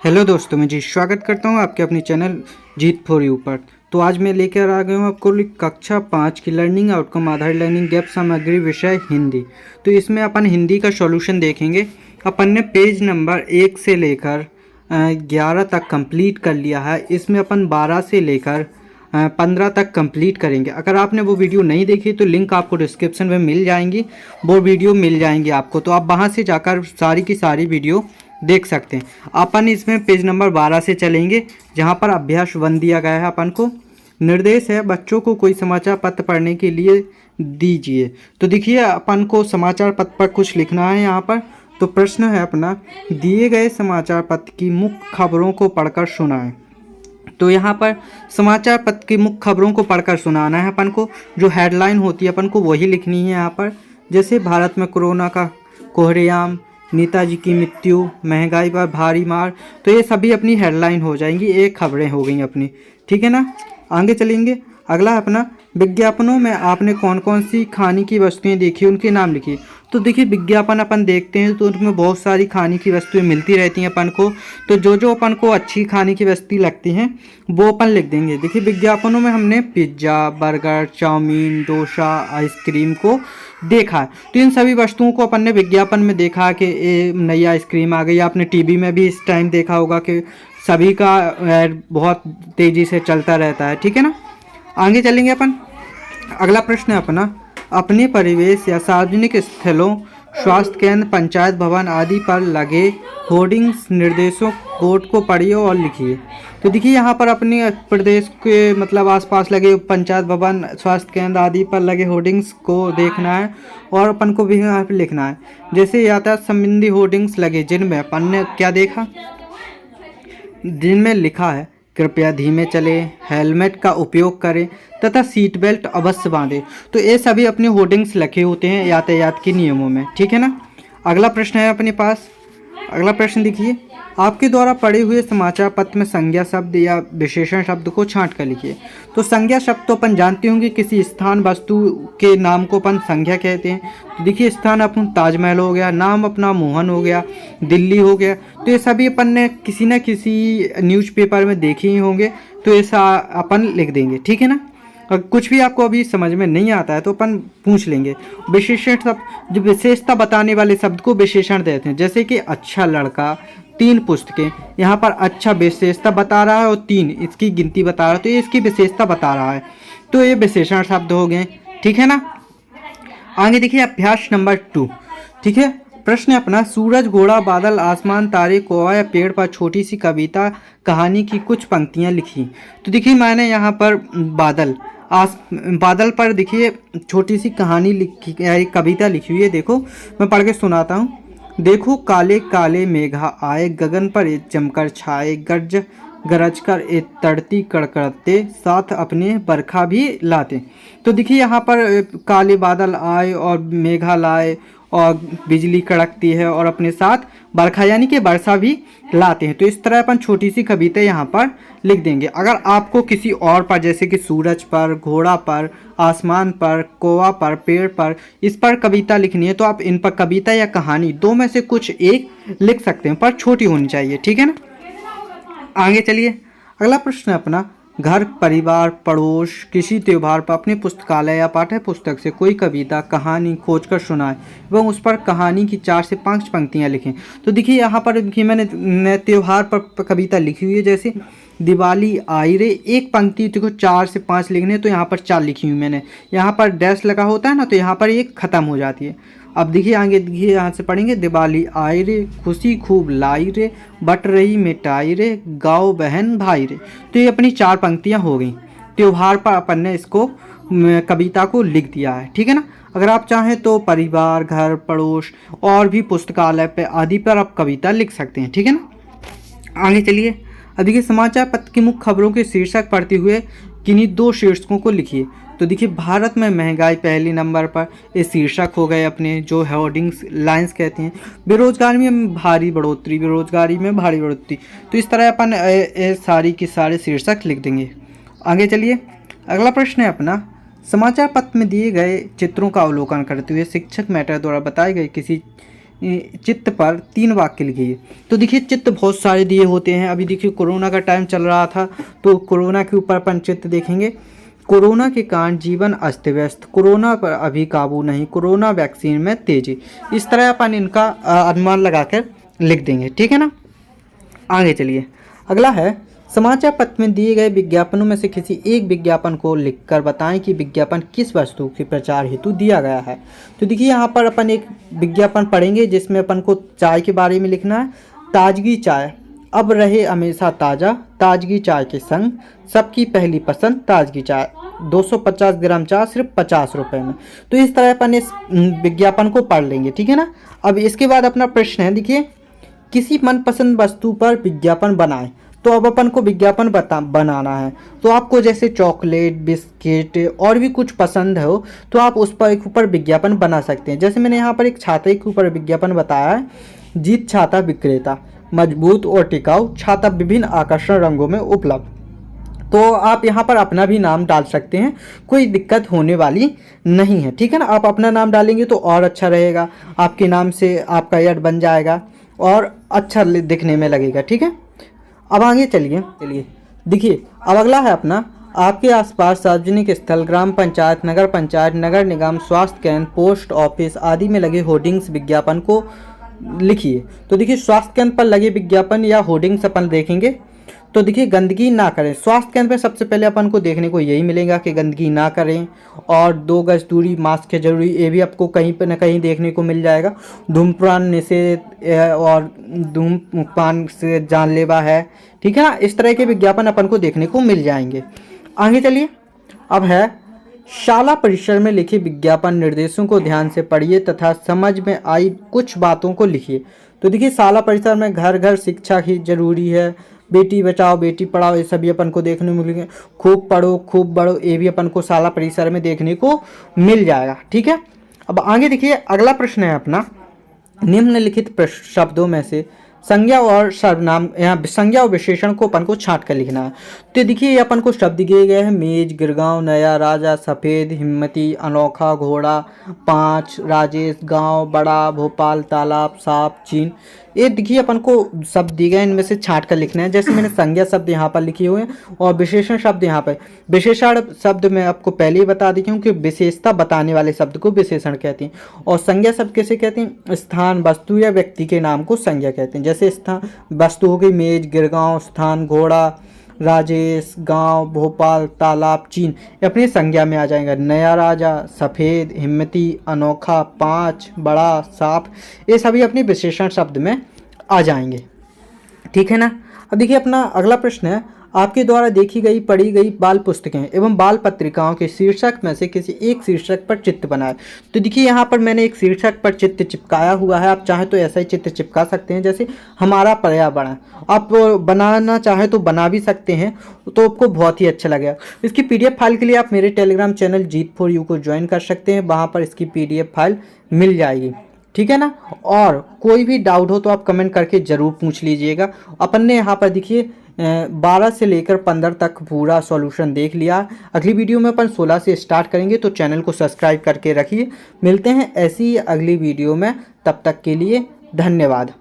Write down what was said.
Hello दोस्तों, मैं जी स्वागत करता हूं आपके अपने चैनल जीत फॉर यू पर। तो आज मैं लेकर आ गया हूं आपको कक्षा 5 की लर्निंग आउटकम आधारित लर्निंग गैप सामग्री विषय हिंदी। तो इसमें अपन हिंदी का सॉल्यूशन देखेंगे। अपन ने पेज नंबर 1 से लेकर 11 तक कंप्लीट कर लिया है। इसमें अपन 12 से लेकर 15 तक कंप्लीट करेंगे। अगर आपने वो वीडियो नहीं देखी तो लिंक आपको डिस्क्रिप्शन में मिल जाएंगी, वो वीडियो मिल जाएंगी आपको, तो आप वहाँ से जाकर सारी की सारी वीडियो देख सकते हैं। अपन इसमें पेज नंबर 12 से चलेंगे, जहाँ पर अभ्यास 1 दिया गया है। अपन को निर्देश है बच्चों को कोई समाचार पत्र पढ़ने के लिए दीजिए। तो देखिए अपन को समाचार पत्र पर कुछ लिखना है यहाँ पर। तो प्रश्न है अपना, दिए गए समाचार पत्र की मुख्य खबरों को पढ़कर सुनाएं। तो यहाँ पर समाचार पत्र की मुख्य खबरों को पढ़कर सुनाना है अपन को। जो हेडलाइन होती है अपन को वही लिखनी है यहाँ पर। जैसे भारत में कोरोना का कोहरेआम, नेताजी की मृत्यु, महंगाई पर भारी मार, तो ये सभी अपनी हेडलाइन हो जाएंगी, एक खबरें हो गई अपनी। ठीक है ना। आगे चलेंगे। अगला अपना, विज्ञापनों में आपने कौन कौन सी खाने की वस्तुएं देखी, उनके नाम लिखिए। तो देखिए विज्ञापन अपन देखते हैं तो उनमें बहुत सारी खाने की वस्तुएं मिलती रहती हैं अपन को। तो जो जो अपन को अच्छी खाने की वस्तु लगती हैं वो अपन लिख देंगे। देखिए विज्ञापनों में हमने pizza, burger, chowmein, dosa, ice cream को देखा है। तो इन सभी वस्तुओं को अपन ने विज्ञापन में देखा कि ये नई आइसक्रीम आ गई। आपने टीवी में भी इस टाइम देखा होगा कि सभी का ऐड बहुत तेज़ी से चलता रहता है। ठीक है ना। आगे चलेंगे अपन। अगला प्रश्न है अपना, अपने परिवेश या सार्वजनिक स्थलों, स्वास्थ्य केंद्र, पंचायत भवन आदि पर लगे होर्डिंग्स, निर्देशों, बोर्ड को पढ़िए और लिखिए। तो देखिए यहाँ पर अपने प्रदेश के मतलब आसपास लगे पंचायत भवन, स्वास्थ्य केंद्र आदि पर लगे होर्डिंग्स को देखना है और अपन को भी यहाँ पर लिखना है। जैसे यातायात संबंधी होर्डिंग्स लगे जिनमें अपन ने क्या देखा, जिनमें लिखा है कृपया धीमे चलें, हेलमेट का उपयोग करें तथा सीट बेल्ट अवश्य बांधें। तो ये सभी अपने होर्डिंग्स लिखे होते हैं यातायात के नियमों में। ठीक है ना। अगला प्रश्न है अपने पास। अगला प्रश्न देखिए, आपके द्वारा पढ़े हुए समाचार पत्र में संज्ञा शब्द या विशेषण शब्द को छांट कर लिखिए। तो संज्ञा शब्द तो अपन जानते होंगे, किसी स्थान वस्तु के नाम को अपन संज्ञा कहते हैं। तो देखिए स्थान अपन ताजमहल हो गया, नाम अपना मोहन हो गया, दिल्ली हो गया। तो ये सभी अपन ने किसी न किसी न्यूज़पेपर में देखे ही होंगे, तो ऐसा अपन लिख देंगे। ठीक है ना। और कुछ भी आपको अभी समझ में नहीं आता है तो अपन पूछ लेंगे। विशेषण शब्द, जो विशेषता बताने वाले शब्द को विशेषण देते हैं। जैसे कि अच्छा लड़का, 3 पुस्तकें, यहाँ पर अच्छा विशेषता बता रहा है और 3 इसकी गिनती बता रहा है, तो ये इसकी विशेषता बता रहा है। तो ये विशेषण शब्द हो गए। ठीक है ना। आगे देखिए अभ्यास नंबर 2। ठीक है। प्रश्न है अपना, सूरज, घोड़ा, बादल, आसमान, तारे, कौवा या पेड़ पर छोटी सी कविता कहानी की कुछ पंक्तियाँ लिखी। तो देखिए मैंने यहाँ पर बादल पर देखिए छोटी सी कहानी लिखी, कविता लिखी हुई है। देखो मैं पढ़ के सुनाता हूँ। देखो काले काले मेघा आए, गगन पर ये जमकर छाए, गरज कर ए तड़ती कड़कड़ते, साथ अपने बरखा भी लाते। तो देखिए यहाँ पर काले बादल आए और मेघा लाए और बिजली कड़कती है और अपने साथ बरखा यानी कि वर्षा भी लाते हैं। तो इस तरह अपन छोटी सी कविता यहाँ पर लिख देंगे। अगर आपको किसी और पर, जैसे कि सूरज पर, घोड़ा पर, आसमान पर, कौवा पर, पेड़ पर, इस पर कविता लिखनी है तो आप इन पर कविता या कहानी दो में से कुछ एक लिख सकते हैं, पर छोटी होनी चाहिए। ठीक है ना। आगे चलिए। अगला प्रश्न है अपना, घर, परिवार, पड़ोस, किसी त्योहार पर अपने पुस्तकालय या पाठ्य पुस्तक से कोई कविता कहानी खोजकर सुनाएं एवं उस पर कहानी की 4 से 5 पंक्तियां लिखें। तो देखिए यहाँ पर देखिए मैंने त्योहार पर कविता लिखी हुई है। जैसे दिवाली आई रे, एक पंक्ति देखो 4 से 5 लिखने, तो यहाँ पर 4 लिखी हुई मैंने। यहाँ पर डैश लगा होता है ना, तो यहाँ पर एक ख़त्म हो जाती है। अब देखिए आगे देखिए यहाँ से पढ़ेंगे, दिवाली आई रे, खुशी खूब लाई रे, बट रही मिठाई रे, गाओ बहन भाई रे। तो ये अपनी 4 पंक्तियाँ हो गई। त्योहार पर अपन ने इसको कविता को लिख दिया है। ठीक है ना। अगर आप चाहें तो परिवार, घर, पड़ोस और भी पुस्तकालय पे आदि पर आप कविता लिख सकते हैं। ठीक है ना। आगे चलिए। अब देखिए समाचार पत्र की मुख्य खबरों के शीर्षक पढ़ते हुए किन्हीं 2 शीर्षकों को लिखिए। तो देखिए भारत में महंगाई पहले नंबर पर, ये शीर्षक हो गए अपने, जो होर्डिंग्स लाइंस कहते हैं। बेरोजगारी में भारी बढ़ोतरी, बेरोजगारी में भारी बढ़ोतरी। तो इस तरह अपन सारी की सारे शीर्षक लिख देंगे। आगे चलिए। अगला प्रश्न है अपना, समाचार पत्र में दिए गए चित्रों का अवलोकन करते हुए शिक्षक मैटर द्वारा बताए गए किसी चित्त पर 3 वाक्य लिखिए। तो देखिए चित्त बहुत सारे दिए होते हैं। अभी देखिए कोरोना का टाइम चल रहा था तो कोरोना के ऊपर अपन चित्त देखेंगे। कोरोना के कारण जीवन अस्त व्यस्त, कोरोना पर अभी काबू नहीं, कोरोना वैक्सीन में तेजी। इस तरह अपन इनका अनुमान लगाकर लिख देंगे, ठीक है ना। आगे चलिए, अगला है समाचार पत्र में दिए गए विज्ञापनों में से किसी एक विज्ञापन को लिखकर बताएं कि विज्ञापन किस वस्तु के प्रचार हेतु दिया गया है। तो देखिए यहाँ पर अपन एक विज्ञापन पढ़ेंगे जिसमें अपन को चाय के बारे में लिखना है। ताजगी चाय, अब रहे हमेशा ताज़ा, ताजगी चाय के संग, सबकी पहली पसंद ताजगी चाय, 250 ग्राम चाय सिर्फ 50 रुपये में। तो इस तरह अपन इस विज्ञापन को पढ़ लेंगे, ठीक है ना। अब इसके बाद अपना प्रश्न है, देखिए किसी मनपसंद वस्तु पर विज्ञापन बनाएं। तो अब अपन को विज्ञापन बनाना है। तो आपको जैसे चॉकलेट, बिस्किट और भी कुछ पसंद हो तो आप उस पर एक ऊपर विज्ञापन बना सकते हैं। जैसे मैंने यहाँ पर एक छाता के ऊपर विज्ञापन बताया है, जीत छाता विक्रेता, मजबूत और टिकाऊ छाता विभिन्न आकर्षण रंगों में उपलब्ध। तो आप यहाँ पर अपना भी नाम डाल सकते हैं, कोई दिक्कत होने वाली नहीं है, ठीक है ना। आप अपना नाम डालेंगे तो और अच्छा रहेगा, आपके नाम से आपका ऐड बन जाएगा और अच्छा दिखने में लगेगा, ठीक है। अब आगे चलिए देखिए, अब अगला है अपना, आपके आसपास सार्वजनिक स्थल, ग्राम पंचायत, नगर पंचायत, नगर निगम, स्वास्थ्य केंद्र, पोस्ट ऑफिस आदि में लगे होर्डिंग्स विज्ञापन को लिखिए। तो देखिए स्वास्थ्य केंद्र पर लगे विज्ञापन या होर्डिंग्स अपन देखेंगे। तो देखिए गंदगी ना करें, स्वास्थ्य केंद्र पर सबसे पहले अपन को देखने को यही मिलेगा कि गंदगी ना करें और 2 गज दूरी, मास्क है जरूरी, ये भी आपको कहीं पर ना कहीं देखने को मिल जाएगा। धूम्रपान निषेध और धूम्रपान से जानलेवा है, ठीक है ना। इस तरह के विज्ञापन अपन को देखने को मिल जाएंगे। आगे चलिए, अब है शाला परिसर में लिखे विज्ञापन निर्देशों को ध्यान से पढ़िए तथा समझ में आई कुछ बातों को लिखिए। तो देखिए शाला परिसर में घर घर शिक्षा ही जरूरी है, बेटी बचाओ बेटी पढ़ाओ, ये सभी अपन को देखने को मिलेंगे। खूब पढ़ो खूब बढ़ो, ये भी अपन को शाला परिसर में देखने को मिल जाएगा, ठीक है। अब आगे देखिए, अगला प्रश्न है अपना, निम्नलिखित शब्दों में से संज्ञा और सर्वनाम, यहाँ संज्ञा और विशेषण को अपन को छांट कर लिखना है। तो देखिए ये अपन को शब्द दिए गए हैं, मेज, गिरगांव, नया, राजा, सफ़ेद, हिम्मती, अनोखा, घोड़ा, 5, राजेश, गांव, बड़ा, भोपाल, तालाब, सांप, चीन। ये देखिए अपन को शब्द दिए गए, इनमें से छांट कर लिखना है। जैसे मैंने संज्ञा शब्द यहाँ पर लिखे हुए हैं और विशेषण शब्द यहाँ पर। विशेषण शब्द मैं आपको पहले ही बता दी हूँ कि विशेषता बताने वाले शब्द को विशेषण कहते हैं। और संज्ञा शब्द कैसे कहते हैं, स्थान, वस्तु या व्यक्ति के नाम को संज्ञा कहते हैं। जैसे स्थान वस्तु हो गई मेज, गिरगांव, स्थान घोड़ा, राजेश, गांव, भोपाल, तालाब, चीन, अपनी संज्ञा में आ जाएगा। नया, राजा, सफ़ेद, हिम्मती, अनोखा, 5, बड़ा, सांप, ये सभी अपने विशेषण शब्द में आ जाएंगे, ठीक है ना। अब देखिए अपना अगला प्रश्न है, आपके द्वारा देखी गई पढ़ी गई बाल पुस्तकें एवं बाल पत्रिकाओं के शीर्षक में से किसी एक शीर्षक पर चित्र बनाए। तो देखिए यहाँ पर मैंने एक शीर्षक पर चित्र चिपकाया हुआ है, आप चाहें तो ऐसा ही चित्र चिपका सकते हैं। जैसे हमारा पर्यावरण, आप बनाना चाहें तो बना भी सकते हैं, तो आपको बहुत ही अच्छा लगेगा। इसकी PDF फाइल के लिए आप मेरे Telegram channel Jeet for you को ज्वाइन कर सकते हैं, वहाँ पर इसकी PDF फाइल मिल जाएगी, ठीक है ना। और कोई भी डाउट हो तो आप कमेंट करके ज़रूर पूछ लीजिएगा। अपन ने यहाँ पर देखिए 12 से लेकर 15 तक पूरा सॉल्यूशन देख लिया। अगली वीडियो में अपन 16 से स्टार्ट करेंगे, तो चैनल को सब्सक्राइब करके रखिए। मिलते हैं ऐसी अगली वीडियो में, तब तक के लिए धन्यवाद।